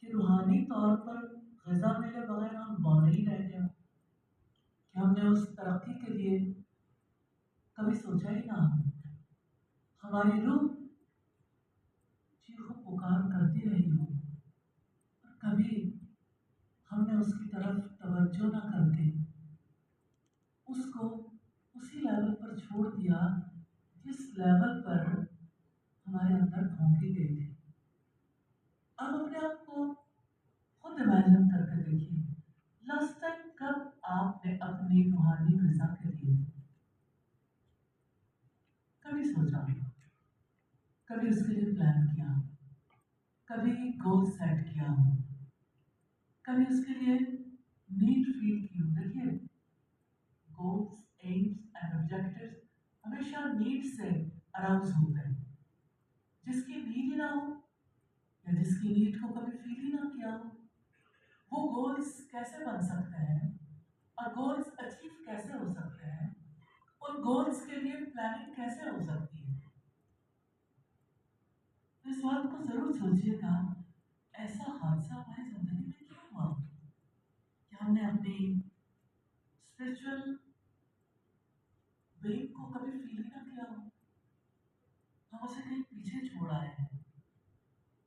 کہ روحانی طور پر غذا ملے بغیر ہم بونے ہی رہ گئے، کہ ہم نے اس ترقی کے لیے کبھی سوچا ہی نہ ہو۔ ہماری روح چیخو پکار کرتی رہی ہو، کبھی ہم نے اس کی طرف توجہ نہ کر کے اس کو اسی لیول پر چھوڑ دیا جس لیول پر ہمارے اندر پھونکی گئی تھی۔ اب اپنے آپ کو خود امیجن کر کے دیکھیے، لاسٹ ٹائم کب آپ نے اپنی روحانی غذا کے لیے کبھی سوچا، کبھی اس کے لیے پلان کیا، کبھی گول سیٹ کیا ہو، کبھی اس کے لیے نیڈ فیل کی ہو؟ دیکھیے، گولس، ایمس اینڈ آبجیکٹیوز ہمیشہ نیڈ سے اراؤز ہوتے ہیں۔ جس کی نیڈ ہی نہ ہو یا جس کی نیڈ کو کبھی فیل ہی نہ کیا ہو، وہ گولس کیسے بن سکتے ہیں اور گولس اچیو کیسے ہو سکتے ہیں، ان گولس کے لیے پلاننگ کیسے ہو سکتی ہے؟ اس بات کو ضرور سوچیے گا، ایسا حادثہ ہماری زندگی میں کیوں ہوا کہ ہم نے اپنی اسپرچل ویو کو کبھی فیل ہی نہ کیا ہو، ہم اسے کہیں پیچھے چھوڑ آئے ہیں۔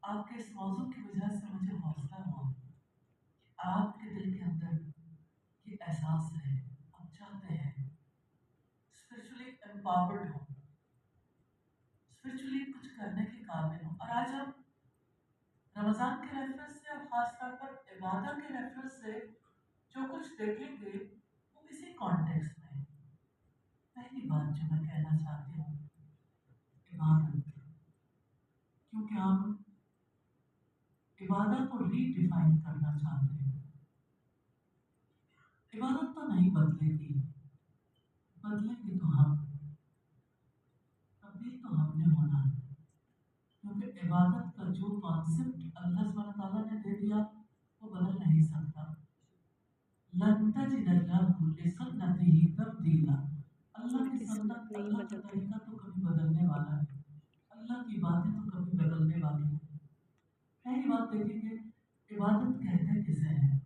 آپ کے اس موضوع کی وجہ سے مجھے حوصلہ ہوا کہ آپ کے دل کے اندر یہ احساس ہے، آپ چاہتے ہیں اسپرچولی امپاورڈ ہو، اسپرچولی کچھ کرنے کے قابل ہو۔ اور آج ہم رمضان کے ریفرنس سے اور خاص طور پر عبادت کے ریفرنس سے جو کچھ دیکھیں گے وہ اسی کانٹیکسٹ میں ہے۔ پہلی بات جو میں کہنا چاہتی ہوں، عبادت، کیونکہ ہم عبادت کو ری ڈیفائن کرنا چاہتے ہیں۔ عبادت تو نہیں بدلے گی، بدلیں گے تو ہم، تبدیل تو ہم نے ہونا ہے، کیونکہ عبادت کا جو کانسیپٹ اللہ سبحانہ تعالیٰ نے دے دیا وہ بدل نہیں سکتا۔ لن تجد له لسنته تبدیلا، اللہ کی سنت، اللہ کا طریقہ تو کبھی بدلنے والا ہے، اللہ کی باتیں تو کبھی بدلنے والی ہیں۔ پہلی بات دیکھیں گے، عبادت کہتے کسے ہیں؟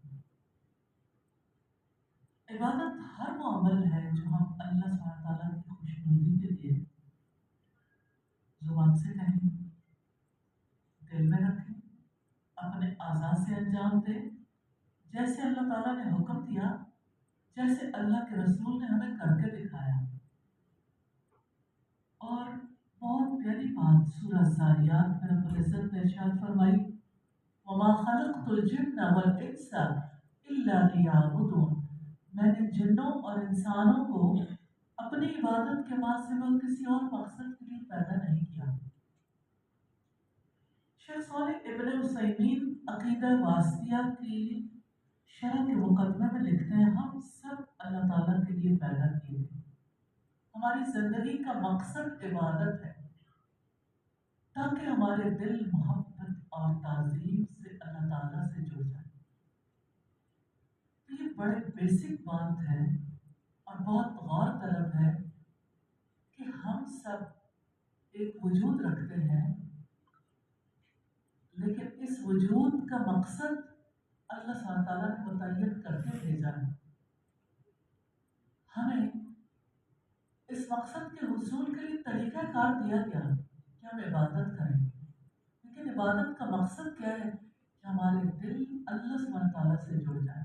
عبادت ہر وہ عمل ہے جو ہم اللہ سبحانہ تعالیٰ کی خوشنودی کے لیے زبان سے کہیں، دل میں رکھیں، اپنے اعضاء سے انجام دیں، جیسے اللہ تعالیٰ نے حکم دیا، جیسے اللہ کے رسول نے ہمیں کر کے دکھایا۔ اور بہت پیاری بات سورہ زاریات میں رب العزت نے ارشاد فرمائی، وَمَا خَلَقْتُ الْجِنَّ وَالْإِنسَ إِلَّا لِيَعْبُدُونِ، میں نے جنوں اور انسانوں کو اپنی عبادت کے بعد سوا کسی اور مقصد کے لیے پیدا نہیں کیا۔ شیخ صالح ابن عثیمین عقیدہ واسطیہ کی شرح کے مقدمے میں لکھتے ہیں، ہم سب اللہ تعالیٰ کے لیے پیدا کیے گئے، ہماری زندگی کا مقصد عبادت ہے، تاکہ ہمارے دل محبت اور تعظیم سے اللہ تعالیٰ سے جڑ جائے۔ یہ بڑے بیسک بات ہے اور بہت غور طلب ہے کہ ہم سب ایک وجود رکھتے ہیں، لیکن اس وجود کا مقصد اللہ سبحانہ تعالیٰ نے متعین کر کے بھیجا ہے۔ ہمیں اس مقصد کے حصول کے لیے طریقہ کار دیا گیا کہ ہم عبادت کریں، لیکن عبادت کا مقصد کیا ہے؟ کہ ہمارے دل اللہ سبحانہ تعالیٰ سے جڑ جائیں۔